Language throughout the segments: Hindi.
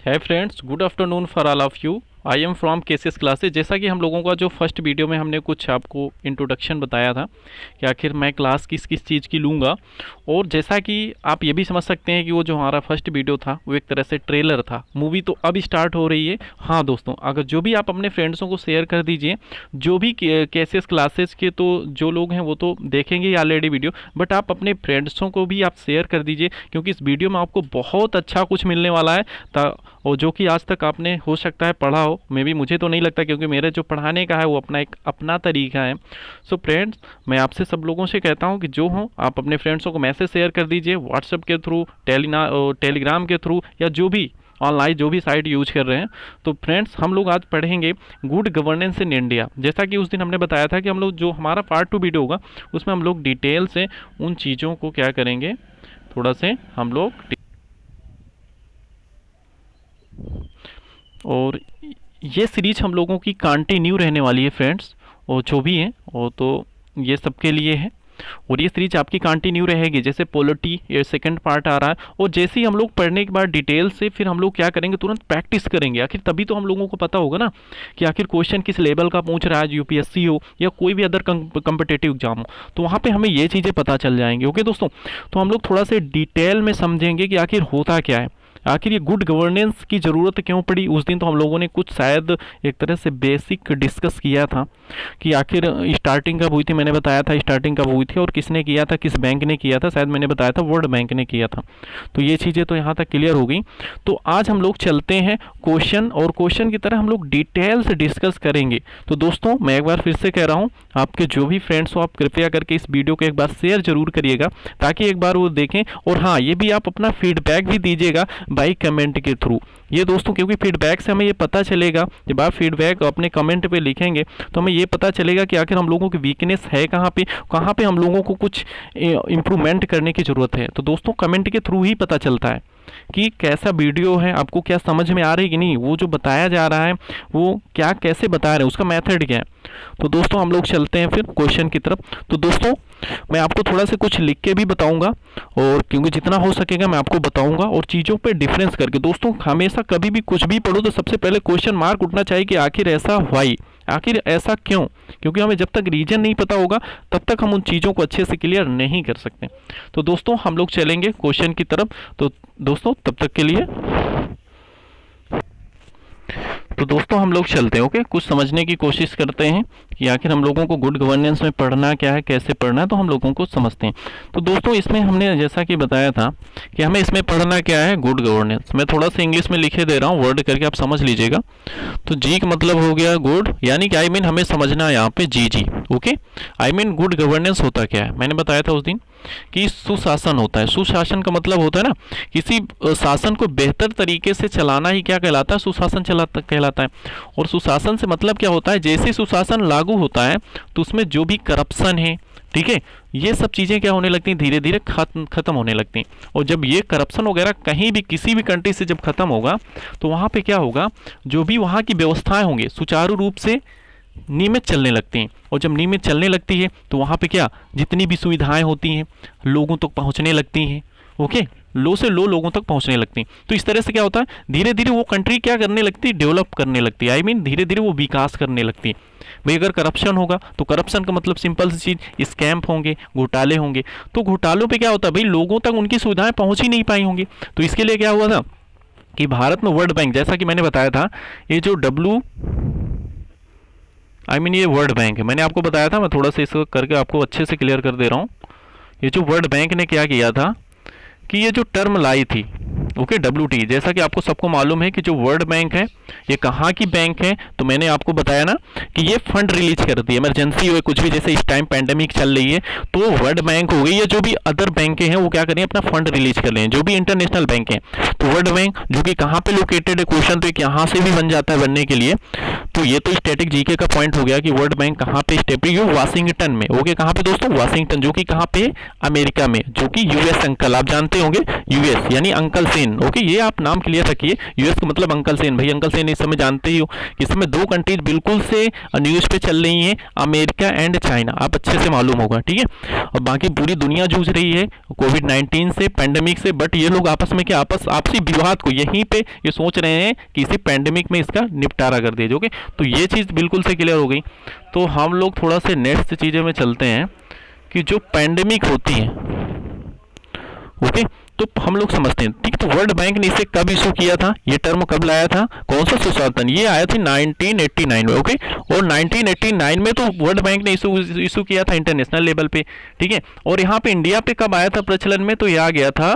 है friends, good afternoon for all of you. I am from KCS classes. जैसा कि हम लोगों का जो फर्स्ट वीडियो में हमने कुछ आपको इंट्रोडक्शन बताया था कि आखिर मैं क्लास किस किस चीज़ की लूँगा, और जैसा कि आप ये भी समझ सकते हैं कि वो जो हमारा फर्स्ट वीडियो था वो एक तरह से ट्रेलर था। मूवी तो अब स्टार्ट हो रही है। हाँ दोस्तों, अगर जो भी आप अपने फ्रेंड्सों को शेयर कर दीजिए, जो भी केसीएस क्लासेस के तो जो लोग हैं वो तो देखेंगे ही ऑलरेडी वीडियो, बट आप अपने फ्रेंड्सों को भी आप शेयर कर दीजिए, क्योंकि इस वीडियो में आपको बहुत अच्छा कुछ मिलने वाला है। और जो कि आज तक आपने हो सकता है पढ़ा हो, मे भी मुझे तो नहीं लगता, क्योंकि मेरे जो पढ़ाने का है वो अपना एक अपना तरीका है। सो फ्रेंड्स, मैं आपसे सब लोगों से कहता हूँ कि जो हो आप अपने फ्रेंड्सों को मैसेज शेयर कर दीजिए, व्हाट्सएप के थ्रू, टेलीग्राम के थ्रू, या जो भी ऑनलाइन जो भी साइट यूज कर रहे हैं। तो फ्रेंड्स, हम लोग आज पढ़ेंगे गुड गवर्नेंस इन इंडिया। जैसा कि उस दिन हमने बताया था कि हम लोग जो हमारा पार्ट 2 वीडियो होगा उसमें हम लोग डिटेल से उन चीज़ों को क्या करेंगे, थोड़ा से हम लोग, और ये सीरीज हम लोगों की कंटिन्यू रहने वाली है फ्रेंड्स, और जो भी है वो तो ये सबके लिए है, और ये सीरीज आपकी कंटिन्यू रहेगी। जैसे पॉलिटी ये सेकंड पार्ट आ रहा है, और जैसे ही हम लोग पढ़ने के बाद डिटेल से फिर हम लोग क्या करेंगे, तुरंत प्रैक्टिस करेंगे। आखिर तभी तो हम लोगों को पता होगा ना कि आखिर क्वेश्चन किस लेवल का पूछ रहा है, यूपीएससी हो या कोई भी अदर कम्पिटेटिव एग्जाम हो, तो वहाँ पे हमें ये चीज़ें पता चल जाएंगी। ओके दोस्तों, तो हम लोग थोड़ा से डिटेल में समझेंगे कि आखिर होता क्या है, आखिर ये गुड गवर्नेंस की ज़रूरत क्यों पड़ी। उस दिन तो हम लोगों ने कुछ शायद एक तरह से बेसिक डिस्कस किया था कि आखिर स्टार्टिंग कब हुई थी। मैंने बताया था स्टार्टिंग कब हुई थी और किसने किया था, किस बैंक ने किया था, शायद मैंने बताया था वर्ल्ड बैंक ने किया था। तो ये चीज़ें तो यहाँ तक क्लियर हो गई। तो आज हम लोग चलते हैं क्वेश्चन, और क्वेश्चन की तरह हम लोग डिटेल से डिस्कस करेंगे। तो दोस्तों, मैं एक बार फिर से कह रहा हूँ, आपके जो भी फ्रेंड्स हो आप कृपया करके इस वीडियो को एक बार शेयर जरूर करिएगा, ताकि एक बार वो देखें। और हाँ, ये भी आप अपना फीडबैक भी दीजिएगा बाई कमेंट के थ्रू। ये दोस्तों, क्योंकि फीडबैक से हमें ये पता चलेगा, जब आप फीडबैक अपने कमेंट पे लिखेंगे तो हमें ये पता चलेगा कि आखिर हम लोगों की वीकनेस है कहाँ पे हम लोगों को कुछ इम्प्रूवमेंट करने की ज़रूरत है। तो दोस्तों, कमेंट के थ्रू ही पता चलता है कि कैसा वीडियो है, आपको क्या समझ में आ रही है कि नहीं, वो जो बताया जा रहा है वो क्या कैसे बता रहे हैं, उसका मेथड क्या है। तो दोस्तों, हम लोग चलते हैं फिर क्वेश्चन की तरफ। तो दोस्तों, मैं आपको थोड़ा सा कुछ लिख के भी बताऊंगा, और क्योंकि जितना हो सकेगा मैं आपको बताऊंगा, और चीज़ों पे डिफरेंस करके। दोस्तों, हमेशा कभी भी कुछ भी पढ़ो तो सबसे पहले क्वेश्चन मार्क उठना चाहिए कि आखिर ऐसा व्हाई, आखिर ऐसा क्यों, क्योंकि हमें जब तक रीजन नहीं पता होगा तब तक हम उन चीज़ों को अच्छे से क्लियर नहीं कर सकते। तो दोस्तों, हम लोग चलेंगे क्वेश्चन की तरफ। तो दोस्तों, तब तक के लिए तो दोस्तों हम लोग चलते हैं। ओके, कुछ समझने की कोशिश करते हैं कि आखिर हम लोगों को गुड गवर्नेंस में पढ़ना क्या है, कैसे पढ़ना है, तो हम लोगों को समझते हैं। तो दोस्तों, इसमें हमने जैसा कि बताया था कि हमें इसमें पढ़ना क्या है, गुड गवर्नेंस। मैं थोड़ा सा इंग्लिश में लिखे दे रहा हूँ, वर्ड करके आप समझ लीजिएगा। तो जी का मतलब हो गया गुड, यानी कि आई मीन हमें समझना है यहाँ पे जी। Okay, I mean good governance होता क्या है, मैंने बताया था उस दिन कि सुशासन होता है। सुशासन का मतलब होता है ना, किसी शासन को बेहतर तरीके से चलाना ही क्या कहलाता है, सुशासन कहलाता है। और सुशासन से मतलब क्या होता है, जैसे सुशासन लागू होता है तो उसमें जो भी करप्शन है, ठीक है, ये सब चीज़ें क्या होने लगती हैं, धीरे धीरे खत्म होने लगती हैं। और जब ये करप्शन वगैरह कहीं भी किसी भी कंट्री से जब खत्म होगा तो वहाँ पे क्या होगा, जो भी वहाँ की व्यवस्थाएं होंगी सुचारू रूप से नियमित चलने लगती हैं। और जब नियमित चलने लगती है तो वहाँ पे क्या, जितनी भी सुविधाएं होती हैं लोगों तक पहुँचने लगती हैं। ओके, लो से लो लोगों तक पहुँचने लगती हैं। तो इस तरह से क्या होता है, धीरे धीरे वो कंट्री क्या करने लगती है, डेवलप करने लगती है। आई मीन धीरे धीरे वो विकास करने लगती है। भाई, अगर करप्शन होगा तो करप्शन का मतलब सिंपल सी चीज़, स्कैम होंगे, घोटाले होंगे। तो घोटालों पे क्या होता है, भाई लोगों तक उनकी सुविधाएं पहुँच ही नहीं पाई होंगी। तो इसके लिए क्या हुआ था कि भारत में वर्ल्ड बैंक, जैसा कि मैंने बताया था, ये जो ये वर्ल्ड बैंक है, मैंने आपको बताया था। मैं थोड़ा सा इसको करके आपको अच्छे से क्लियर कर दे रहा हूँ। ये जो वर्ल्ड बैंक ने क्या किया था कि ये जो टर्म लाई थी, ओके, WT, जैसा कि आपको सबको मालूम है कि जो वर्ल्ड बैंक है ये कहाँ की बैंक है, तो मैंने आपको बताया ना कि ये फंड रिलीज करती है, इमरजेंसी हो कुछ भी, जैसे इस टाइम पैंडेमिक चल रही है तो वर्ल्ड बैंक हो गई, या जो भी अदर बैंकें हैं वो क्या करें, अपना फंड रिलीज कर लें, जो भी इंटरनेशनल बैंक हैं। तो वर्ल्ड बैंक जो कि कहाँ पे लोकेटेड है, क्वेश्चन तो एक यहाँ से भी बन जाता है बनने के लिए। तो ये तो स्टैटिक जीके का पॉइंट हो गया कि वर्ल्ड बैंक कहाँ पे स्टेबल, ये वाशिंगटन में। ओके, कहाँ पे दोस्तों, वाशिंगटन, जो कि कहाँ पे, अमेरिका में, जो कि यूएस, अंकल आप जानते होंगे, यूएस यानी अंकल से सेन। ओके, ये आप नाम क्लियर रखिए। यूएस का मतलब अंकल सेन। भाई अंकल सेन इस समय जानते ही हो कि इस समय दो कंट्रीज बिल्कुल से न्यूज़ पे चल रही हैं, अमेरिका एंड चाइना, आप अच्छे से मालूम होगा, ठीक है। और बाकी पूरी दुनिया जूझ रही है कोविड-19 से, पैंडेमिक से, बट ये लोग आपस में क्या आपसी विवाद को यहीं पे ये सोच रहे हैं कि इसी पैंडेमिक में इसका निपटारा कर दिया जाए। तो ये चीज़ बिल्कुल से क्लियर हो गई। तो हम लोग थोड़ा से नेक्स्ट चीज़ें में चलते हैं कि जो पैंडेमिक होती है, ओके, तो हम लोग समझते हैं, ठीक। तो वर्ल्ड बैंक ने इसे कब इशू किया था, ये टर्म कब लाया था, कौन सा सुशासन, ये आया था 1989 में, ओके। और 1989 में तो वर्ल्ड बैंक ने इशू किया था इंटरनेशनल लेवल पे, ठीक है। और यहाँ पे इंडिया पे कब आया था प्रचलन में, तो ये आ गया था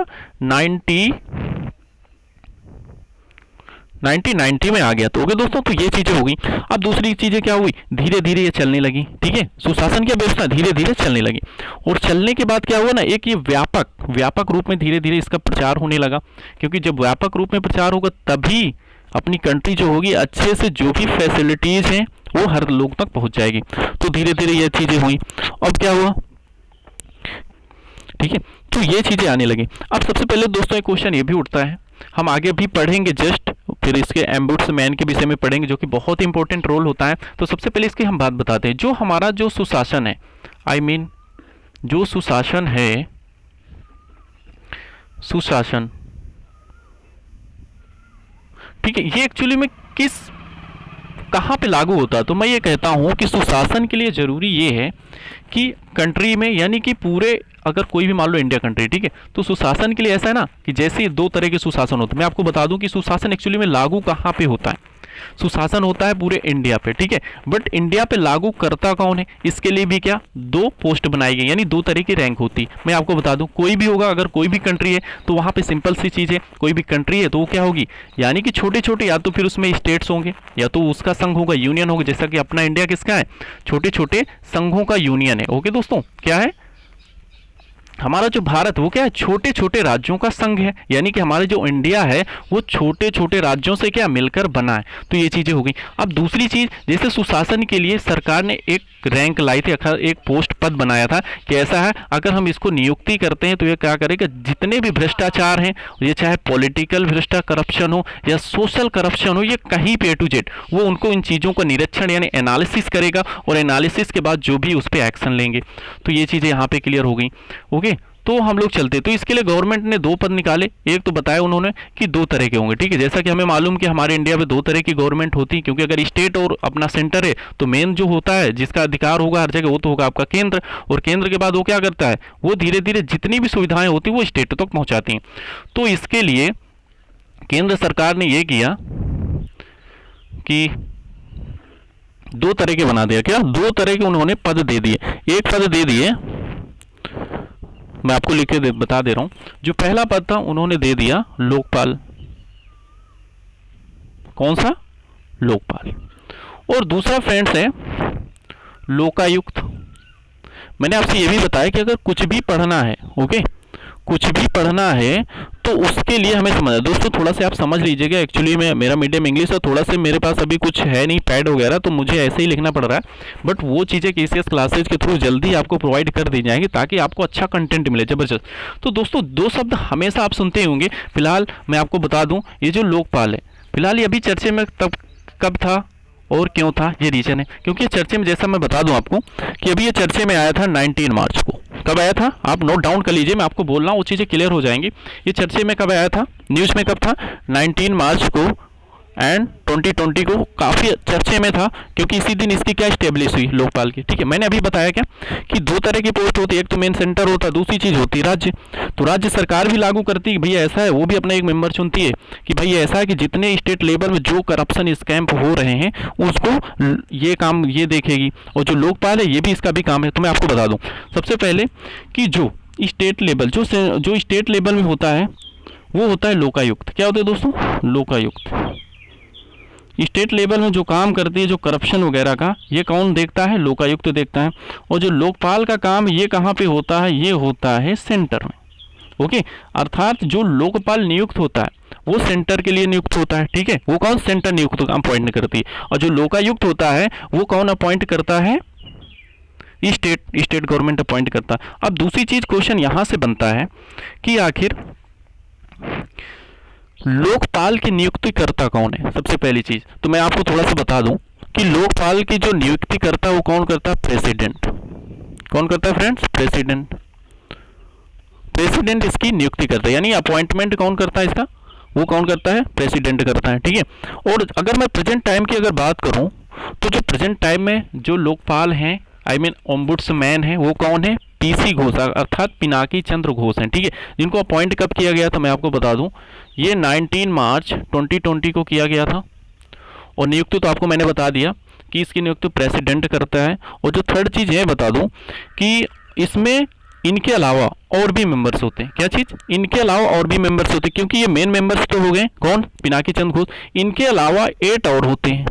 1990 में आ गया। तो ओके दोस्तों, तो ये चीजें हो गई। अब दूसरी चीजें क्या हुई, धीरे धीरे ये चलने लगी, ठीक है। सुशासन की व्यवस्था धीरे धीरे चलने लगी, और चलने के बाद क्या हुआ ना, एक ये व्यापक रूप में धीरे धीरे इसका प्रचार होने लगा, क्योंकि जब व्यापक रूप में प्रचार होगा तभी अपनी कंट्री जो होगी अच्छे से जो भी फैसिलिटीज हैं वो हर लोग तक पहुंच जाएगी। तो धीरे धीरे ये चीजें हुई। अब क्या हुआ, ठीक है, तो ये चीजें आने लगी। अब सबसे पहले दोस्तों एक क्वेश्चन ये भी उठता है, हम आगे भी पढ़ेंगे, जस्ट फिर इसके एम्बुड्समैन के विषय में पढ़ेंगे, जो कि बहुत इंपॉर्टेंट रोल होता है। तो सबसे पहले इसकी हम बात बताते हैं, जो हमारा जो सुशासन है, जो सुशासन है, सुशासन, ठीक है, ये एक्चुअली में कहाँ पे लागू होता है। तो मैं ये कहता हूं कि सुशासन के लिए जरूरी ये है कि कंट्री में, यानी कि पूरे, अगर कोई भी मान लो इंडिया कंट्री, ठीक है, तो सुशासन के लिए ऐसा है ना कि जैसे दो तरह के सुशासन होते हैं। मैं आपको बता दूं कि सुशासन एक्चुअली में लागू कहाँ पे होता है। सुशासन होता है पूरे इंडिया पे, ठीक है, बट इंडिया पे लागू करता कौन है, इसके लिए भी क्या दो पोस्ट बनाई गई, यानी दो तरह की रैंक होती है। मैं आपको बता दूं, कोई भी होगा, अगर कोई भी कंट्री है तो वहां पे सिंपल सी चीज है, कोई भी कंट्री है तो वो क्या होगी, यानी कि छोटे छोटे, या तो फिर उसमें स्टेट्स होंगे या तो उसका संघ होगा, यूनियन होगा, जैसा कि अपना इंडिया किसका है, छोटे छोटे संघों का यूनियन है। ओके दोस्तों, क्या है हमारा जो भारत, वो क्या है, छोटे छोटे राज्यों का संघ है, यानी कि हमारे जो इंडिया है वो छोटे छोटे राज्यों से क्या मिलकर बना है। तो ये चीजें हो गई। अब दूसरी चीज, जैसे सुशासन के लिए सरकार ने एक रैंक लाई थी, एक पोस्ट पद बनाया था कि ऐसा है, अगर हम इसको नियुक्ति करते हैं तो ये क्या करेगा, जितने भी भ्रष्टाचार हैं, ये चाहे पॉलिटिकल करप्शन हो या सोशल करप्शन हो, ये कहीं पे टू जेड, वो उनको इन चीजों का निरीक्षण यानी एनालिसिस करेगा, और एनालिसिस के बाद जो भी उस पर एक्शन लेंगे। तो ये चीजें यहाँ पे क्लियर हो गई। ओके, तो हम लोग चलते, तो इसके लिए गवर्नमेंट ने दो पद निकाले। एक तो बताया उन्होंने कि दो तरह के होंगे, ठीक है, जैसा कि हमें मालूम कि हमारे इंडिया में दो तरह की गवर्नमेंट होती है, क्योंकि अगर स्टेट और अपना सेंटर है तो मेन जो होता है जिसका अधिकार होगा हर जगह वो तो होगा आपका केंद्र, और केंद्र के बाद वो क्या करता है, वो धीरे धीरे जितनी भी सुविधाएं होती है वो स्टेट तक पहुंचाती हैं। तो इसके लिए केंद्र सरकार ने यह किया कि दो तरह के बना दिया, क्या दो तरह के उन्होंने पद दे दिए। एक पद दे दिए, मैं आपको लिख के बता दे रहा हूं, जो पहला पद था उन्होंने दे दिया लोकपाल। कौन सा, लोकपाल। और दूसरा फ्रेंड्स है लोकायुक्त। मैंने आपसे ये भी बताया कि अगर कुछ भी पढ़ना है, ओके, कुछ भी पढ़ना है तो उसके लिए हमें समझना। दोस्तों थोड़ा सा आप समझ लीजिएगा, एक्चुअली में मेरा मीडियम इंग्लिश है, थोड़ा सा मेरे पास अभी कुछ है नहीं पैड वगैरह, तो मुझे ऐसे ही लिखना पड़ रहा है, बट वो चीज़ें केसीएस क्लासेज के थ्रू जल्दी आपको प्रोवाइड कर दी जाएंगी ताकि आपको अच्छा कंटेंट मिले, जबरदस्त। तो दोस्तों दो शब्द हमेशा आप सुनते ही होंगे। फिलहाल मैं आपको बता दूं, ये जो लोकपाल है, फिलहाल ये अभी चर्चे में कब था और क्यों था, ये रीजन है, क्योंकि ये चर्चे में, जैसा मैं बता दूं आपको कि अभी ये चर्चे में आया था 19 मार्च को। कब आया था, आप नोट डाउन कर लीजिए, मैं आपको बोल रहा हूँ, वो चीज़ें क्लियर हो जाएंगी। ये चर्चे में कब आया था, न्यूज़ में कब था, 19 मार्च को, एंड 2020 को काफ़ी चर्चे में था, क्योंकि इसी दिन इसकी क्या स्टेब्लिश हुई, लोकपाल की, ठीक है। मैंने अभी बताया क्या कि दो तरह की पोस्ट होती है, एक तो मेन सेंटर होता है, दूसरी चीज़ होती है राज्य। तो राज्य सरकार भी लागू करती है, भैया ऐसा है, वो भी अपना एक मेंबर चुनती है कि भाई ऐसा है कि जितने स्टेट लेवल में जो करप्शन स्कैम हो रहे हैं उसको ये काम ये देखेगी, और जो लोकपाल है ये भी इसका भी काम है। तो मैं आपको बता दूँ सबसे पहले कि जो स्टेट लेवल, जो स्टेट लेवल में होता है वो होता है लोकायुक्त। क्या होता है दोस्तों, लोकायुक्त। स्टेट लेवल में जो काम करती है, जो करप्शन वगैरह का, ये कौन देखता है, लोकायुक्त देखता है। और जो लोकपाल का काम ये कहाँ पे होता है, ये होता है सेंटर में। ओके, अर्थात जो लोकपाल नियुक्त होता है वो सेंटर के लिए नियुक्त होता है, ठीक है, वो कौन, सेंटर नियुक्त अपॉइंट करती है। और जो लोकायुक्त होता है वो कौन अपॉइंट करता है, स्टेट गवर्नमेंट अपॉइंट करता है। अब दूसरी चीज क्वेश्चन यहां से बनता है कि आखिर लोकपाल की नियुक्तिकर्ता कौन है? सबसे पहली चीज तो मैं आपको थोड़ा सा बता दूं कि लोकपाल की जो नियुक्तिकर्ता वो कौन करता है? प्रेसिडेंट। कौन करता है फ्रेंड्स? प्रेसिडेंट। प्रेसिडेंट इसकी नियुक्ति करता है, यानी अपॉइंटमेंट कौन करता है इसका? वो कौन करता है? प्रेसिडेंट करता है, ठीक है। और अगर मैं प्रेजेंट टाइम की अगर बात करूं तो जो प्रेजेंट टाइम में जो लोकपाल हैं, आई मीन ओम्बुड्समैन है, वो कौन है? पीसी घोष अर्थात पिनाकी चंद्र घोष हैं, ठीक है। जिनको अपॉइंट कब किया गया था मैं आपको बता दूं, ये 19 मार्च 2020 को किया गया था। और नियुक्ति तो आपको मैंने बता दिया कि इसकी नियुक्ति प्रेसिडेंट करता है। और जो थर्ड चीज है बता दूं कि इसमें इनके अलावा और भी मेंबर्स होते हैं। क्या चीज? इनके अलावा और भी मेंबर्स होते हैं, क्योंकि ये मेन मेंबर्स तो हो गए कौन? पिनाकी चंद्र घोष। इनके अलावा 8 और होते हैं,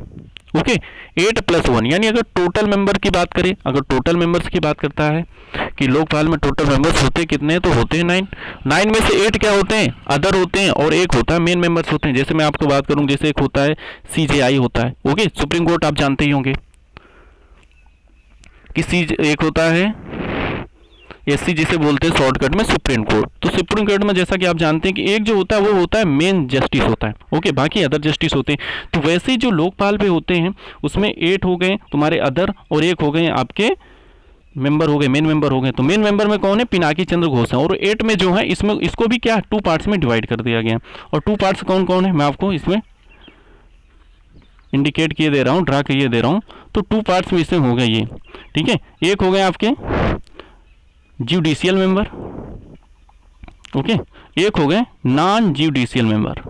ओके। 8 + 1, यानी अगर टोटल मेंबर की बात करें, अगर टोटल मेंबर्स की बात करता है कि लोकपाल में टोटल मेंबर्स होते कितने? तो होते हैं 9। 9 में से 8 क्या होते हैं? अदर होते हैं, और एक होता है मेन मेंबर्स होते हैं। जैसे मैं आपको बात करूं, जैसे एक होता है CJI होता है, ओके। सुप्रीम कोर्ट आप जानते ही होंगे कि एक होता है SC जिसे बोलते हैं शॉर्टकट में सुप्रीम कोर्ट। तो सुप्रीम कोर्ट में जैसा कि आप जानते हैं कि एक जो होता है वो होता है मेन जस्टिस होता है, ओके। बाकी अदर जस्टिस होते हैं। तो वैसे ही जो लोकपाल पे होते हैं उसमें 8 हो गए तुम्हारे अदर, और एक हो गए आपके मेंबर हो गए, मेन मेंबर हो गए। तो मेन मेंबर में कौन है? पिनाकी चंद्र घोष है। और 8 में जो है इसमें इसको भी क्या 2 पार्ट्स में डिवाइड कर दिया गया। और 2 पार्ट्स कौन कौन है मैं आपको इसमें इंडिकेट किए दे रहा हूँ, ड्रा किए दे रहा हूँ। तो 2 पार्ट्स में इसमें हो गए ये, ठीक है। एक हो गए आपके जुडिशियल मेंबर, ओके। एक हो गए नॉन जुडिशियल मेंबर,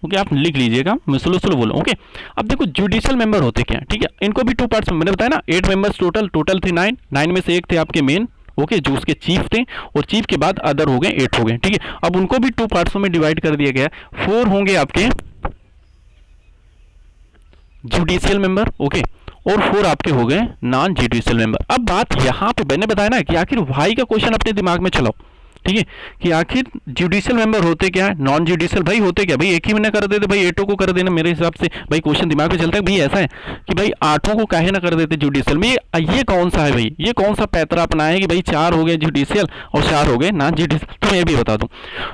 ओके। आप लिख लीजिएगा, मैं स्लो स्लो बोलूँ, ओके। अब देखो जुडिशियल मेंबर होते क्या, ठीक है। इनको भी 2 पार्ट्स में, मैंने बताया ना 8 मेंबर्स टोटल थे 9। 9 में से एक थे आपके मेन, ओके, जो उसके चीफ थे, और चीफ के बाद अदर हो गए 8 हो गए, ठीक है। अब उनको भी 2 पार्ट्सों में डिवाइड कर दिया गया। 4 होंगे आपके जुडिशियल मेंबर, ओके, और 4 आपके हो गए नॉन जुडिशियल मेंबर। अब बात यहां पे मैंने बताया ना कि आखिर भाई का क्वेश्चन अपने दिमाग में चलाओ, ठीक है, कि आखिर जुडिशियल मेंबर होते क्या, नॉन जुडिशियल भाई होते क्या? भाई एक ही में कर देते भाई, 8 को कर देना। मेरे हिसाब से भाई क्वेश्चन दिमाग में चलता है भाई ऐसा है कि भाई 8 को काहे ना कर देते जुडिशियल में। ये कौन सा है भाई? ये कौन सा पैतरा अपनाया है कि भाई 4 हो गए जुडिशियल और 4 हो गए नॉन जुडिशियल? तो मैं ये भी बता दूं,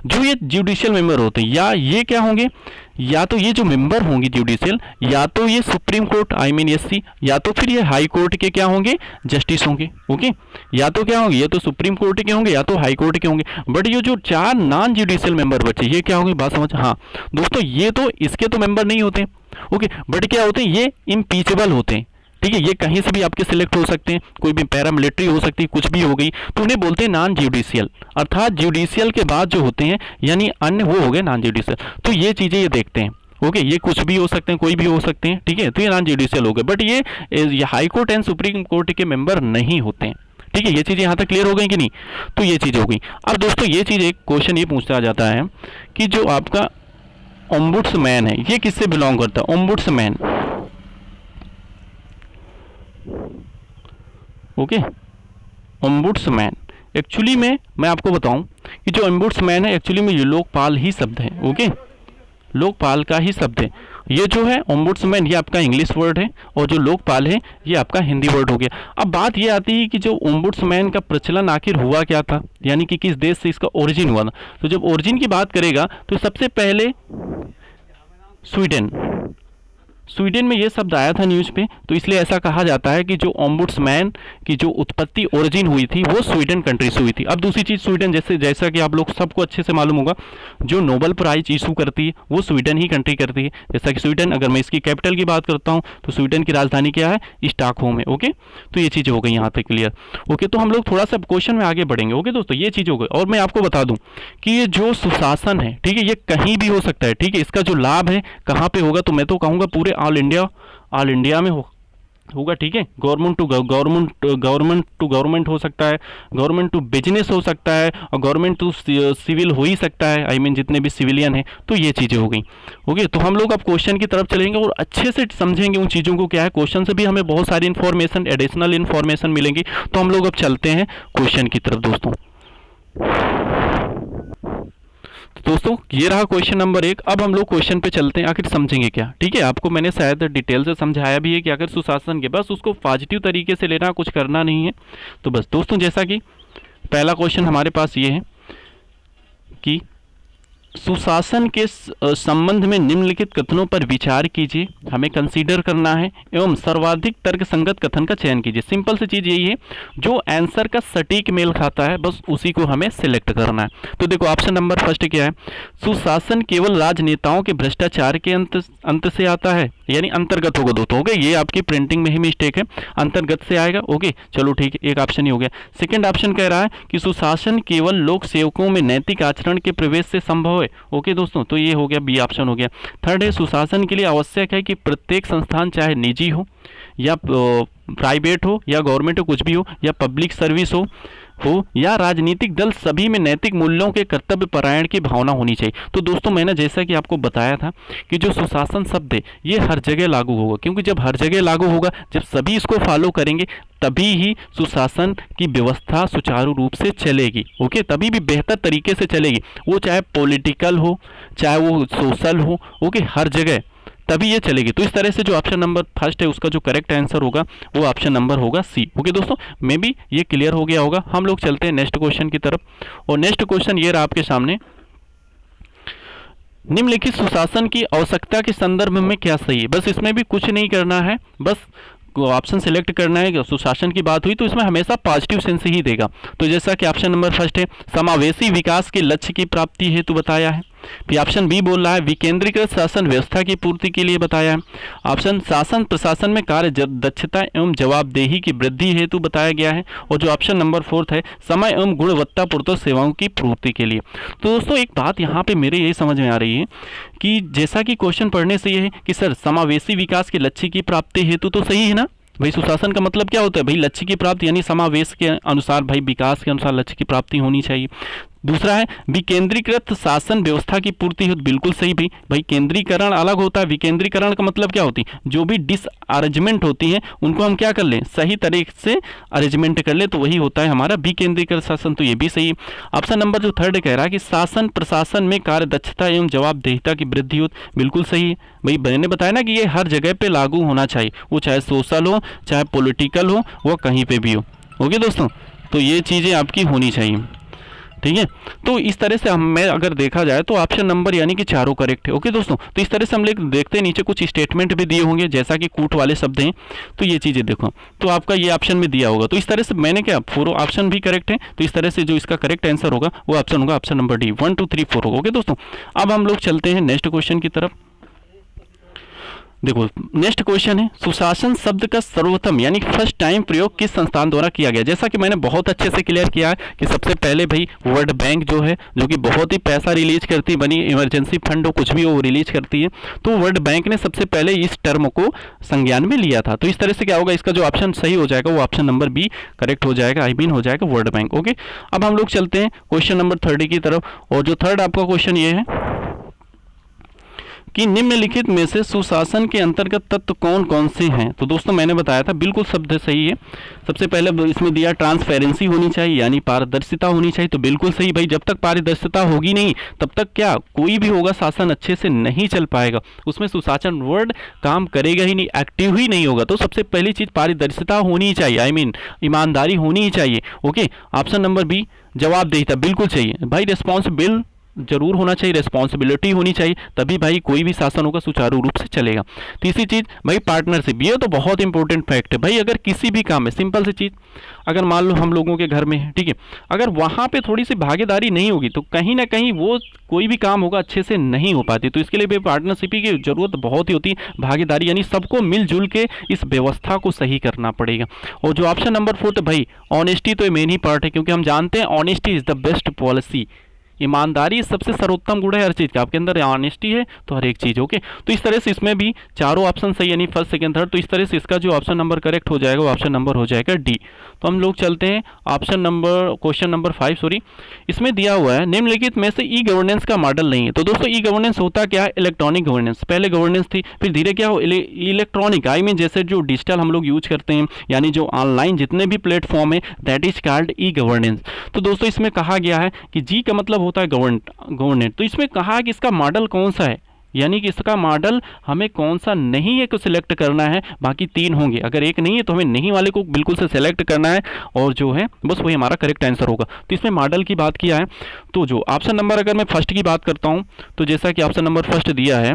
जो ये जुडिशियल मेंबर होते हैं, या ये क्या होंगे, या तो ये जो मेंबर होंगे जुडिशियल, या तो ये supreme court I mean SC, या तो फिर ये हाई कोर्ट के क्या होंगे? जस्टिस होंगे, ओके। या तो क्या होंगे? ये तो सुप्रीम कोर्ट के होंगे, या तो हाई कोर्ट के होंगे। बट ये जो 4 नॉन जुडिशियल मेंबर बचे, ये क्या होंगे? बात समझ? हाँ दोस्तों, ये तो इसके तो मेंबर नहीं होते, ओके। बट क्या होते हैं? ये इम्पीचेबल होते हैं, ठीक है। ये कहीं से भी आपके सिलेक्ट हो सकते हैं, कोई भी पैरामिलिट्री हो सकती है, कुछ भी हो गई, तो उन्हें बोलते हैं नॉन जुडिशियल। अर्थात जुडिशियल के बाद जो होते हैं यानी अन्य, वो हो गए नॉन जुडिशियल। तो ये चीजें ये देखते हैं, ओके। ये कुछ भी हो सकते हैं, कोई भी हो सकते हैं, ठीक है। तो ये नॉन जुडिशियल हो गए, बट ये high court and supreme court के मेंबर नहीं होते हैं, ठीक है। ये चीजें यहां तक क्लियर हो गई कि नहीं? तो ये चीज हो गई। अब दोस्तों ये चीज एक क्वेश्चन ये पूछता जाता है कि जो आपका ओम्बुड्समैन है ये किससे बिलोंग करता है? Ombudsman, okay. ओम्बुड्समैन एक्चुअली में मैं आपको बताऊं कि जो ओम्बुड्समैन है एक्चुअली में ये लोकपाल ही शब्द है, ओके। लोकपाल का ही शब्द है। ये जो है ओम्बुड्समैन ये आपका इंग्लिश वर्ड है, और जो लोकपाल है ये आपका हिंदी वर्ड हो गया। अब बात ये आती है कि जो ओम्बुड्समैन का प्रचलन आखिर हुआ क्या था, यानी कि किस देश से इसका ओरिजिन हुआ था। तो जब ओरिजिन की बात करेगा तो सबसे पहले स्वीडन में ये शब्द आया था न्यूज़ पे, तो इसलिए ऐसा कहा जाता है कि जो ओम्बुड्समैन की जो उत्पत्ति ओरिजिन हुई थी वो स्वीडन कंट्री से हुई थी। अब दूसरी चीज़, स्वीडन जैसा कि आप लोग सबको अच्छे से मालूम होगा, जो नोबेल प्राइज इशू करती है वो स्वीडन ही कंट्री करती है। जैसा कि स्वीडन, अगर मैं इसकी कैपिटल की बात करता हूँ तो स्वीडन की राजधानी क्या है? स्टॉकहोम है, ओके। तो ये चीज़ें हो गई यहाँ पे क्लियर, ओके। तो हम लोग थोड़ा सा क्वेश्चन में आगे बढ़ेंगे, ओके दोस्तों। ये चीज़ हो गई। और मैं आपको बता दूँ कि ये जो सुशासन है, ठीक है, ये कहीं भी हो सकता है, ठीक है। इसका जो लाभ है कहाँ पे होगा? तो मैं तो कहूँगा पूरे ऑल इंडिया में होगा, ठीक है। गवर्नमेंट टू गवर्नमेंट हो सकता है, गवर्नमेंट टू बिजनेस हो सकता है, और गवर्नमेंट टू सिविल हो ही सकता है, आई मीन जितने भी सिविलियन हैं। तो ये चीज़ें हो गई, ओके। तो हम लोग अब क्वेश्चन की तरफ चलेंगे और अच्छे से समझेंगे उन चीज़ों को क्या है। क्वेश्चन से भी हमें बहुत सारी इन्फॉर्मेशन, एडिशनल इन्फॉर्मेशन मिलेंगी। तो हम लोग अब चलते हैं क्वेश्चन की तरफ दोस्तों। दोस्तों ये रहा क्वेश्चन नंबर 1। अब हम लोग क्वेश्चन पे चलते हैं, आखिर समझेंगे क्या, ठीक है। आपको मैंने शायद डिटेल से समझाया भी है कि अगर सुशासन के बस उसको पॉजिटिव तरीके से लेना, कुछ करना नहीं है। तो बस दोस्तों, जैसा कि पहला क्वेश्चन हमारे पास ये है कि सुशासन के संबंध में निम्नलिखित कथनों पर विचार कीजिए, हमें कंसीडर करना है एवं सर्वाधिक तर्कसंगत कथन का चयन कीजिए। सिंपल सी चीज़ यही है, जो आंसर का सटीक मेल खाता है बस उसी को हमें सिलेक्ट करना है। तो देखो ऑप्शन नंबर फर्स्ट क्या है, सुशासन केवल राजनेताओं के भ्रष्टाचार के अंत से आता है, यानी अंतर्गत होगा दोस्तों। ओके, ये आपकी प्रिंटिंग में ही मिस्टेक है, अंतर्गत से आएगा। ओके चलो ठीक है, एक ऑप्शन ही हो गया। सेकंड ऑप्शन कह रहा है कि सुशासन केवल लोक सेवकों में नैतिक आचरण के प्रवेश से संभव है। ओके दोस्तों, तो ये हो गया, बी ऑप्शन हो गया। थर्ड है, सुशासन के लिए आवश्यक है कि प्रत्येक संस्थान चाहे निजी हो या प्राइवेट हो या गवर्नमेंट हो, कुछ भी हो, या पब्लिक सर्विस हो या राजनीतिक दल, सभी में नैतिक मूल्यों के कर्तव्य परायण की भावना होनी चाहिए। तो दोस्तों मैंने जैसा कि आपको बताया था कि जो सुशासन शब्द है ये हर जगह लागू होगा, क्योंकि जब हर जगह लागू होगा, जब सभी इसको फॉलो करेंगे, तभी ही सुशासन की व्यवस्था सुचारू रूप से चलेगी। ओके, तभी भी बेहतर तरीके से चलेगी, वो चाहे पॉलिटिकल हो चाहे वो सोशल हो। ओके, हर जगह तभी ये चलेगी। तो इस तरह से जो ऑप्शन नंबर फर्स्ट है उसका जो करेक्ट आंसर होगा वो ऑप्शन नंबर होगा सी। ओके दोस्तों, मे बी ये क्लियर हो गया होगा। हम लोग चलते हैं नेक्स्ट क्वेश्चन की तरफ, और नेक्स्ट क्वेश्चन ये रहा आपके सामने, निम्नलिखित सुशासन की आवश्यकता के संदर्भ में क्या सही है। बस इसमें भी कुछ नहीं करना है, बस ऑप्शन सिलेक्ट करना है। सुशासन की बात हुई तो इसमें हमेशा पॉजिटिव सेंस ही देगा। तो जैसा कि ऑप्शन नंबर फर्स्ट है, समावेशी विकास के लक्ष्य की प्राप्ति हेतु बताया है। फिर ऑप्शन बी बोल रहा है विकेंद्रीकृत शासन व्यवस्था की पूर्ति के लिए बताया है। ऑप्शन शासन प्रशासन में कार्य दक्षता एवं जवाबदेही की वृद्धि हेतु बताया गया है। और जो ऑप्शन नंबर फोर्थ है, समय एवं गुणवत्तापूर्ण सेवाओं की पूर्ति के लिए। तो दोस्तों एक बात यहाँ पे मेरे यही समझ में आ रही है कि जैसा कि क्वेश्चन पढ़ने से ये है कि सर समावेशी विकास के लक्ष्य की प्राप्ति हेतु तो सही है ना भाई। सुशासन का मतलब क्या होता है भाई, लक्ष्य की प्राप्ति, यानी समावेश के अनुसार भाई, विकास के अनुसार लक्ष्य की प्राप्ति होनी चाहिए। दूसरा है विकेंद्रीकृत शासन व्यवस्था की पूर्ति हो, बिल्कुल सही भाई केंद्रीकरण अलग होता है। विकेंद्रीकरण का मतलब क्या होती है, जो भी डिसअरेंजमेंट होती है उनको हम क्या कर लें, सही तरीके से अरेंजमेंट कर ले, तो वही होता है हमारा विकेंद्रीकृत शासन। तो ये भी सही है। ऑप्शन नंबर जो थर्ड कह रहा है कि शासन प्रशासन में कार्य दक्षता एवं जवाबदेहिता की वृद्धि हो, बिल्कुल सही है भाई। मैंने बताया ना कि ये हर जगह पे लागू होना चाहिए, वो चाहे सोशल हो चाहे पॉलिटिकल हो, वो कहीं पे भी हो। ओके दोस्तों, तो ये चीज़ें आपकी होनी चाहिए, ठीक है। तो इस तरह से हमें अगर देखा जाए तो ऑप्शन नंबर यानी कि चारों करेक्ट है। ओके दोस्तों, तो इस तरह से हम लोग देखते हैं, नीचे कुछ स्टेटमेंट भी दिए होंगे जैसा कि कूट वाले शब्द हैं, तो ये चीज़ें देखो, तो आपका ये ऑप्शन में दिया होगा। तो इस तरह से मैंने क्या, 4 ऑप्शन भी करेक्ट है, तो इस तरह से जो इसका करेक्ट आंसर होगा वो ऑप्शन होगा ऑप्शन नंबर डी, 1 2 3 4 होगा। ओके दोस्तों, अब हम लोग चलते हैं नेक्स्ट क्वेश्चन की तरफ। देखो नेक्स्ट क्वेश्चन है, सुशासन शब्द का सर्वप्रथम यानी फर्स्ट टाइम प्रयोग किस संस्थान द्वारा किया गया। जैसा कि मैंने बहुत अच्छे से क्लियर किया है कि सबसे पहले भाई वर्ल्ड बैंक जो है, जो कि बहुत ही पैसा रिलीज करती बनी, इमरजेंसी फंड हो कुछ भी हो रिलीज करती है, तो वर्ल्ड बैंक ने सबसे पहले इस टर्म को संज्ञान में लिया था। तो इस तरह से क्या होगा, इसका जो ऑप्शन सही हो जाएगा वो ऑप्शन नंबर बी करेक्ट हो जाएगा, आई मीन हो जाएगा वर्ल्ड बैंक। ओके, अब हम लोग चलते हैं क्वेश्चन नंबर 30 की तरफ, और जो थर्ड आपका क्वेश्चन ये है कि निम्नलिखित में से सुशासन के अंतर्गत तत्व कौन कौन से हैं। तो दोस्तों मैंने बताया था, बिल्कुल शब्द सही है। सबसे पहले इसमें दिया ट्रांसपेरेंसी होनी चाहिए, यानी पारदर्शिता होनी चाहिए, तो बिल्कुल सही भाई। जब तक पारदर्शिता होगी नहीं तब तक क्या कोई भी होगा शासन अच्छे से नहीं चल पाएगा, उसमें सुशासन वर्ड काम करेगा ही नहीं, एक्टिव ही नहीं होगा। तो सबसे पहली चीज पारदर्शिता होनी चाहिए, आई मीन ईमानदारी होनी ही चाहिए। ओके, ऑप्शन नंबर बी जवाबदेहिता बिल्कुल चाहिए भाई, रिस्पॉन्सिबल जरूर होना चाहिए, रिस्पॉन्सिबिलिटी होनी चाहिए, तभी भाई कोई भी शासन होगा सुचारू रूप से चलेगा। तीसरी चीज भाई पार्टनरशिप, ये तो बहुत इंपॉर्टेंट फैक्ट है भाई। अगर किसी भी काम में सिंपल सी चीज, अगर मान लो हम लोगों के घर में है, ठीक है, अगर वहां पे थोड़ी सी भागीदारी नहीं होगी तो कहीं ना कहीं वो कोई भी काम होगा अच्छे से नहीं हो पाती। तो इसके लिए भी पार्टनरशिप की जरूरत बहुत ही होती है, भागीदारी, यानी सबको मिलजुल के इस व्यवस्था को सही करना पड़ेगा। और जो ऑप्शन नंबर 4 भाई ऑनेस्टी, तो मेन ही पार्ट है, क्योंकि हम जानते हैं honesty is the best policy. ईमानदारी सबसे सर्वोत्तम गुण है हर चीज़ का, आपके अंदर ऑनेस्टी है तो हर एक चीज़। ओके, तो इस तरह से इसमें भी चारों ऑप्शन सही, यानी फर्स्ट सेकंड थर्ड, तो इस तरह से इसका जो ऑप्शन नंबर करेक्ट हो जाएगा वो ऑप्शन नंबर हो जाएगा डी। तो हम लोग चलते हैं option number question number 5 sorry, इसमें दिया हुआ है निम्नलिखित में से ई गवर्नेंस का मॉडल नहीं है। तो दोस्तों ई गवर्नेंस होता क्या है, इलेक्ट्रॉनिक गवर्नेंस। पहले गवर्नेंस थी, फिर धीरे क्या हो इलेक्ट्रॉनिक, आई मीन जैसे जो डिजिटल हम लोग यूज करते हैं, यानी जो ऑनलाइन जितने भी प्लेटफॉर्म है, that is called e governance. तो दोस्तों इसमें कहा गया है कि जी का मतलब होता है गवर्नेंट। तो इसमें कहा है कि इसका मॉडल कौन सा है, यानी कि इसका मॉडल हमें कौन सा नहीं है को सिलेक्ट करना है, बाकी 3 होंगे। अगर एक नहीं है तो हमें नहीं वाले को बिल्कुल से सिलेक्ट करना है और जो है बस वही हमारा करेक्ट आंसर होगा। तो इसमें मॉडल की बात किया है। तो जो ऑप्शन नंबर अगर मैं फर्स्ट की बात करता हूँ तो जैसा कि ऑप्शन नंबर फर्स्ट दिया है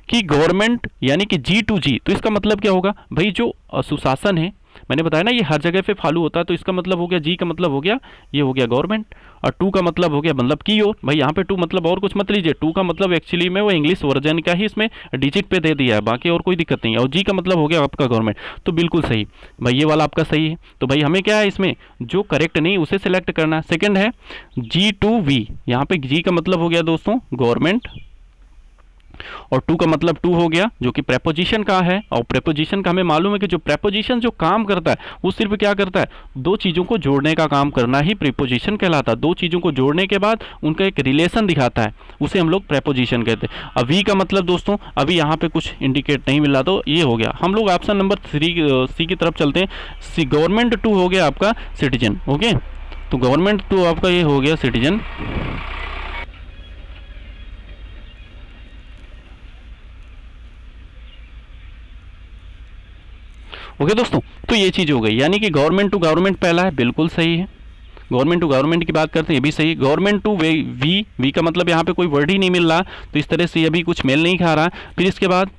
कि गवर्नमेंट यानी कि G2G, तो इसका मतलब क्या होगा भाई, जो सुशासन है, मैंने बताया ना ये हर जगह पे फॉलो होता है, तो इसका मतलब हो गया जी का मतलब हो गया ये हो गया गवर्नमेंट, और 2 का मतलब हो गया मतलब की ओर। भाई यहाँ पे 2 मतलब और कुछ मत लीजिए, 2 का मतलब एक्चुअली में वो इंग्लिश वर्जन का ही इसमें डिजिट पे दे दिया है, बाकी और कोई दिक्कत नहीं है। और जी का मतलब हो गया आपका गवर्नमेंट, तो बिल्कुल सही भाई, ये वाला आपका सही है। तो भाई हमें क्या है इसमें जो करेक्ट नहीं उसे सिलेक्ट करना है। सेकेंड है G2V, यहाँ पे जी का मतलब हो गया दोस्तों गवर्नमेंट, और 2 का मतलब 2 हो गया जो कि प्रेपोजिशन का है। और प्रेपोजिशन का हमें मालूम है कि जो प्रेपोजिशन जो काम करता है वो सिर्फ क्या करता है, 2 चीज़ों को जोड़ने का काम करना ही प्रेपोजिशन कहलाता है। 2 चीज़ों को जोड़ने के बाद उनका एक रिलेशन दिखाता है, उसे हम लोग प्रेपोजिशन कहते हैं। अब वी का मतलब दोस्तों अभी यहाँ पे कुछ इंडिकेट नहीं मिला, तो ये हो गया। हम लोग ऑप्शन नंबर सी की तरफ चलते हैं। सी गवर्नमेंट 2 हो गया आपका सिटीजन। ओके, तो गवर्नमेंट 2 आपका ये हो गया सिटीजन। ओके दोस्तों, तो ये चीज़ हो गई, यानी कि गवर्नमेंट टू गवर्नमेंट पहला है, बिल्कुल सही है। गवर्नमेंट टू गवर्नमेंट की बात करते हैं, ये भी सही। गवर्नमेंट टू वी का मतलब यहाँ पे कोई वर्ड ही नहीं मिल रहा, तो इस तरह से ये भी कुछ मेल नहीं खा रहा। फिर इसके बाद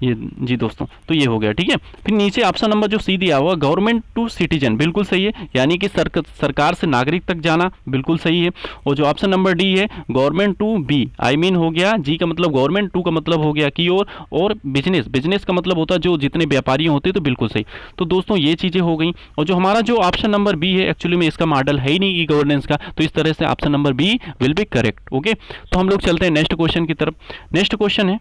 ये जी दोस्तों, तो ये हो गया, ठीक है। फिर नीचे ऑप्शन नंबर जो सी दिया हुआ गवर्नमेंट टू सिटीजन, बिल्कुल सही है, यानी कि सरकार से नागरिक तक जाना, बिल्कुल सही है। और जो ऑप्शन नंबर डी है government to be, I mean हो गया जी का मतलब गवर्नमेंट, 2 का मतलब हो गया की और बिजनेस का मतलब होता है जो जितने व्यापारी होते हैं, तो बिल्कुल सही। तो दोस्तों ये चीज़ें हो गई। और जो हमारा जो ऑप्शन नंबर बी है एक्चुअली में इसका मॉडल है ही नहीं ई गवर्नेंस का, तो इस तरह से option number B will be correct. Okay, तो हम लोग चलते हैं नेक्स्ट क्वेश्चन की तरफ। नेक्स्ट क्वेश्चन है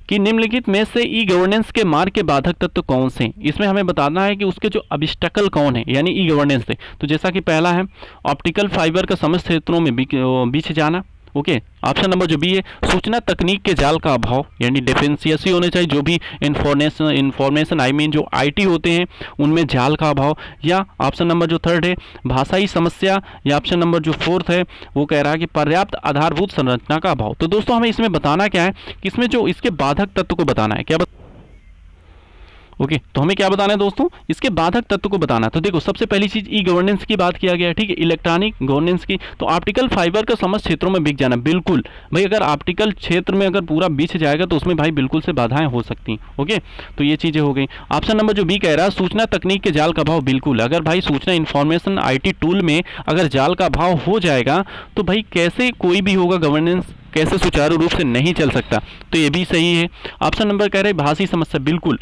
कि निम्नलिखित में से ई गवर्नेंस के मार्ग के बाधक तत्व कौन से हैं। इसमें हमें बताना है कि उसके जो ऑब्स्टेकल कौन है, यानी ई गवर्नेंस से। तो जैसा कि पहला है ऑप्टिकल फाइबर का समस्त क्षेत्रों में बिछ जाना। ओके, ऑप्शन नंबर जो बी है सूचना तकनीक के जाल का अभाव, यानी डिफरेंशियसी होने चाहिए, जो भी इंफॉर्मेशन आई मीन जो आईटी होते हैं उनमें जाल का अभाव। या ऑप्शन नंबर जो थर्ड है भाषाई समस्या, या ऑप्शन नंबर जो फोर्थ है वो कह रहा है कि पर्याप्त आधारभूत संरचना का अभाव। तो दोस्तों हमें इसमें बताना क्या है कि इसमें जो इसके बाधक तत्व को बताना है, क्या ओके, तो हमें क्या बताना है दोस्तों, इसके बाधक तत्व को बताना है। तो देखो सबसे पहली चीज ई गवर्नेंस की बात किया गया है, ठीक है, इलेक्ट्रॉनिक गवर्नेंस की। तो ऑप्टिकल फाइबर का समस्त क्षेत्रों में बिक जाना, बिल्कुल भाई, अगर ऑप्टिकल क्षेत्र में अगर पूरा बिछ जाएगा तो उसमें भाई बिल्कुल से बाधाएं हो सकती हैं। ओके, तो ये चीजें हो गई। ऑप्शन नंबर जो बी कह रहा है सूचना तकनीक के जाल का अभाव, बिल्कुल, अगर भाई सूचना इंफॉर्मेशन आईटी टूल में अगर जाल का अभाव हो जाएगा तो भाई कैसे कोई भी होगा गवर्नेंस कैसे सुचारू रूप से नहीं चल सकता, तो ये भी सही है। ऑप्शन नंबर कह रहे हैं भाषी समस्या, बिल्कुल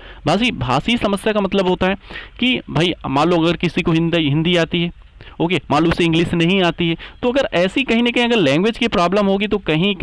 भाषी समस्या का मतलब होता है कि भाई मान लो अगर किसी को हिंदी आती है, ओके, मान लो उसे इंग्लिश नहीं आती है, तो अगर ऐसी कहीं ना कहीं अगर लैंग्वेज की प्रॉब्लम होगी तो कहीं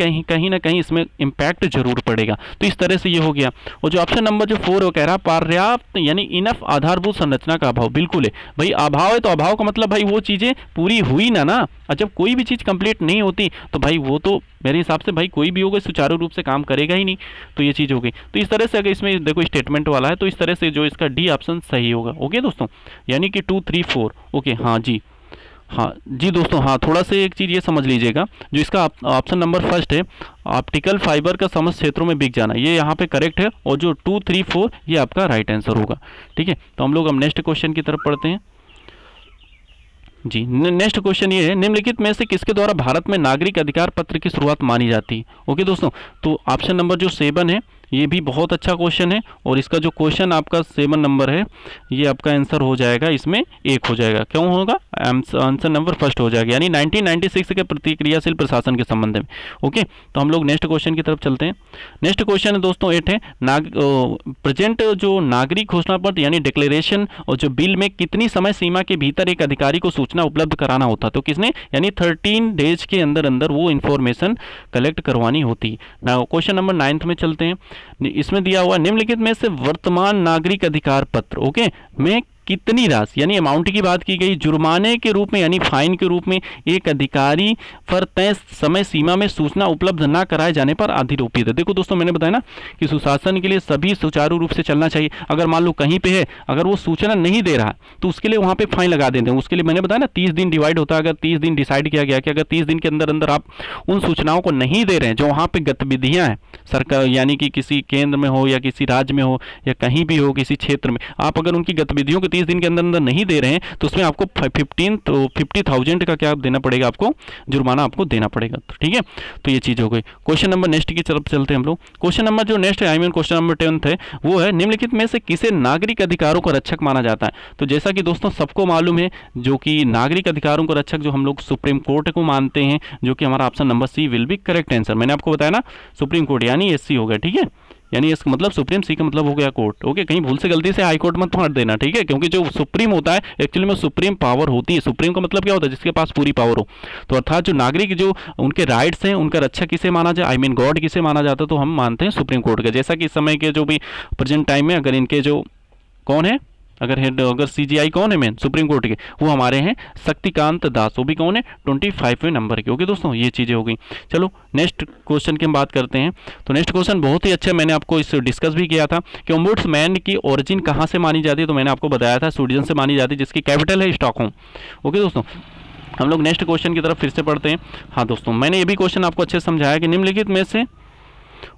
ना कहीं इसमें इम्पैक्ट जरूर पड़ेगा। तो इस तरह से ये हो गया। और जो ऑप्शन नंबर जो 4 वो कह रहा है पर्याप्त यानी इनफ आधारभूत संरचना का अभाव, बिल्कुल है भाई, अभाव है तो अभाव का मतलब भाई वो चीज़ें पूरी हुई ना। और जब कोई भी चीज़ कंप्लीट नहीं होती तो भाई वो तो मेरे हिसाब से भाई कोई भी होगा सुचारू रूप से काम करेगा ही नहीं, तो ये चीज़ हो गई। तो इस तरह से अगर इसमें देखो स्टेटमेंट वाला है तो इस तरह से जो इसका डी ऑप्शन सही होगा। ओके दोस्तों, यानी कि 2, 3, 4। ओके, हाँ जी दोस्तों, हाँ थोड़ा सा एक चीज़ ये समझ लीजिएगा, जो इसका ऑप्शन नंबर फर्स्ट है ऑप्टिकल फाइबर का समस्त क्षेत्रों में बिक जाना, ये यहाँ पे करेक्ट है, और जो 2, 3, 4 ये आपका राइट आंसर होगा। ठीक है, तो हम लोग अब नेक्स्ट क्वेश्चन की तरफ पढ़ते हैं जी। नेक्स्ट क्वेश्चन ये है निम्नलिखित में से किसके द्वारा भारत में नागरिक अधिकार पत्र की शुरुआत मानी जाती है। ओके दोस्तों, तो ऑप्शन नंबर जो 7 है ये भी बहुत अच्छा क्वेश्चन है, और इसका जो क्वेश्चन आपका 7 नंबर है ये आपका आंसर हो जाएगा, इसमें 1 हो जाएगा। क्यों होगा, आंसर नंबर फर्स्ट हो जाएगा, यानी 1996 के प्रतिक्रियाशील प्रशासन के संबंध में। ओके, तो हम लोग नेक्स्ट क्वेश्चन की तरफ चलते हैं। नेक्स्ट क्वेश्चन है दोस्तों 8 है प्रेजेंट जो नागरिक घोषणा पत्र यानी डिक्लेरेशन और जो बिल में कितनी समय सीमा के भीतर एक अधिकारी को सूचना उपलब्ध कराना होता, तो किसने, यानी 13 डेज के अंदर अंदर वो इन्फॉर्मेशन कलेक्ट करवानी होती है। क्वेश्चन नंबर 9 में चलते हैं। इसमें दिया हुआ निम्नलिखित में से वर्तमान नागरिक अधिकार पत्र ओके में कितनी राशि, यानी अमाउंट की बात की गई, जुर्माने के रूप में यानी फाइन के रूप में एक अधिकारी पर तय समय सीमा में सूचना उपलब्ध न कराए जाने पर अधिरोपित है। देखो दोस्तों, मैंने बताया ना कि सुशासन के लिए सभी सुचारू रूप से चलना चाहिए। अगर मान लो कहीं पे है, अगर वो सूचना नहीं दे रहा तो उसके लिए वहां पे फाइन लगा देते हैं। उसके लिए मैंने बताया ना 30 दिन डिवाइड होता है। अगर 30 दिन डिसाइड किया गया कि अगर 30 दिन के अंदर अंदर आप उन सूचनाओं को नहीं दे रहे हैं, जो वहां पे गतिविधियां हैं सरकार, यानी कि किसी केंद्र में हो या किसी राज्य में हो या कहीं भी हो किसी क्षेत्र में, आप अगर उनकी गतिविधियों को 30 दिन के अंदर अंदर नहीं दे रहे हैं तो उसमें आपको 50,000 का क्या देना पड़ेगा, आपको जुर्माना आपको देना पड़ेगा। तो ठीक है, तो ये चीज हो गई। क्वेश्चन नंबर नेक्स्ट की तरफ चलते हैं हम लोग। क्वेश्चन नंबर जो नेक्स्ट है, आई मीन क्वेश्चन नंबर 10 है, वो है निम्नलिखित में से किसे नागरिक अधिकारों का रक्षक माना जाता है। तो जैसा कि दोस्तों सबको मालूम है, जो कि नागरिक अधिकारों का रक्षक जो हम लोग सुप्रीम कोर्ट को मानते हैं, जो कि हमारा option number C will be correct answer. मैंने आपको बताया ना सुप्रीम कोर्ट यानी एससी हो गया, ठीक है, यानी इसका मतलब सुप्रीम, सी का मतलब हो गया कोर्ट। ओके, कहीं भूल से गलती से हाई कोर्ट मत फाड़ देना, ठीक है, क्योंकि जो सुप्रीम होता है एक्चुअली में सुप्रीम पावर होती है। सुप्रीम का मतलब क्या होता है, जिसके पास पूरी पावर हो। तो अर्थात जो नागरिक जो उनके राइट्स हैं उनका रक्षक किसे माना जाए, आई मीन गॉड किसे माना जाता है, तो हम मानते हैं सुप्रीम कोर्ट का। जैसा कि इस समय के जो भी प्रेजेंट टाइम में अगर इनके जो कौन है, अगर हेड, अगर सीजीआई कौन है मेन सुप्रीम कोर्ट के, वो हमारे हैं शक्तिकांत दास। वो भी कौन है, 25वें नंबर के। ओके दोस्तों, ये चीज़ें हो गई। चलो नेक्स्ट क्वेश्चन की हम बात करते हैं। तो नेक्स्ट क्वेश्चन बहुत ही अच्छा, मैंने आपको इस डिस्कस भी किया था कि ओम्बुड्समैन की ओरिजिन कहाँ से मानी जाती है। तो मैंने आपको बताया था स्वीडन से मानी जाती है, जिसकी कैपिटल है स्टॉकहोम। ओके दोस्तों, हम लोग नेक्स्ट क्वेश्चन की तरफ फिर से पढ़ते हैं। हाँ दोस्तों, मैंने ये भी क्वेश्चन आपको अच्छे से समझाया कि निम्नलिखित में से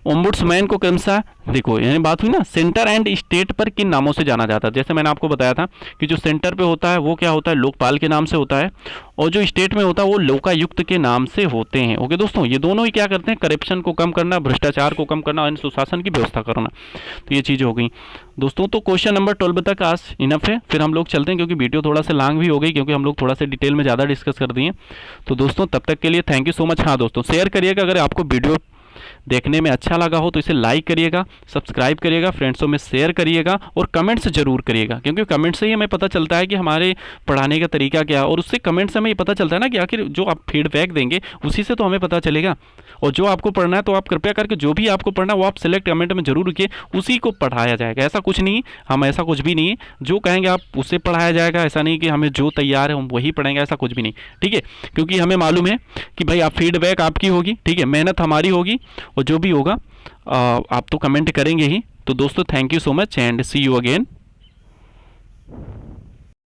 ओम्बुड्समैन को क्रमशः, देखो यानी बात हुई ना सेंटर एंड स्टेट पर किन नामों से जाना जाता है। जैसे मैंने आपको बताया था कि जो सेंटर पे होता है वो क्या होता है, लोकपाल के नाम से होता है, और जो स्टेट में होता है वो लोकायुक्त के नाम से होते हैं। ओके दोस्तों, ये दोनों ही क्या करते हैं, करप्शन को कम करना, भ्रष्टाचार को कम करना और सुशासन की व्यवस्था करना। तो ये चीज़ हो गई दोस्तों। तो क्वेश्चन नंबर 12 तक आज इनफ है, फिर हम लोग चलते हैं क्योंकि वीडियो थोड़ा सा लॉन्ग भी हो गई, क्योंकि हम लोग थोड़ा सा डिटेल में ज़्यादा डिस्कस कर दिए। तो दोस्तों तब तक के लिए थैंक यू सो मच। हाँ दोस्तों, शेयर करिएगा अगर आपको वीडियो देखने में अच्छा लगा हो तो इसे लाइक करिएगा, सब्सक्राइब करिएगा, फ्रेंड्सों में शेयर करिएगा और कमेंट्स जरूर करिएगा, क्योंकि कमेंट से ही हमें पता चलता है कि हमारे पढ़ाने का तरीका क्या है, और उससे कमेंट से हमें ये पता चलता है ना कि आखिर जो आप फीडबैक देंगे उसी से तो हमें पता चलेगा। और जो आपको पढ़ना है तो आप कृपया करके जो भी आपको पढ़ना है वो आप सिलेक्ट कमेंट में जरूर रखिए, उसी को पढ़ाया जाएगा। ऐसा कुछ नहीं, हम ऐसा कुछ भी नहीं है, जो कहेंगे आप उससे पढ़ाया जाएगा। ऐसा नहीं कि हमें जो तैयार है हम वही पढ़ेंगे, ऐसा कुछ भी नहीं, ठीक है, क्योंकि हमें मालूम है कि भाई आप फीडबैक आपकी होगी, ठीक है, मेहनत हमारी होगी, और जो भी होगा आप तो कमेंट करेंगे ही। तो दोस्तों thank you so much and see you again.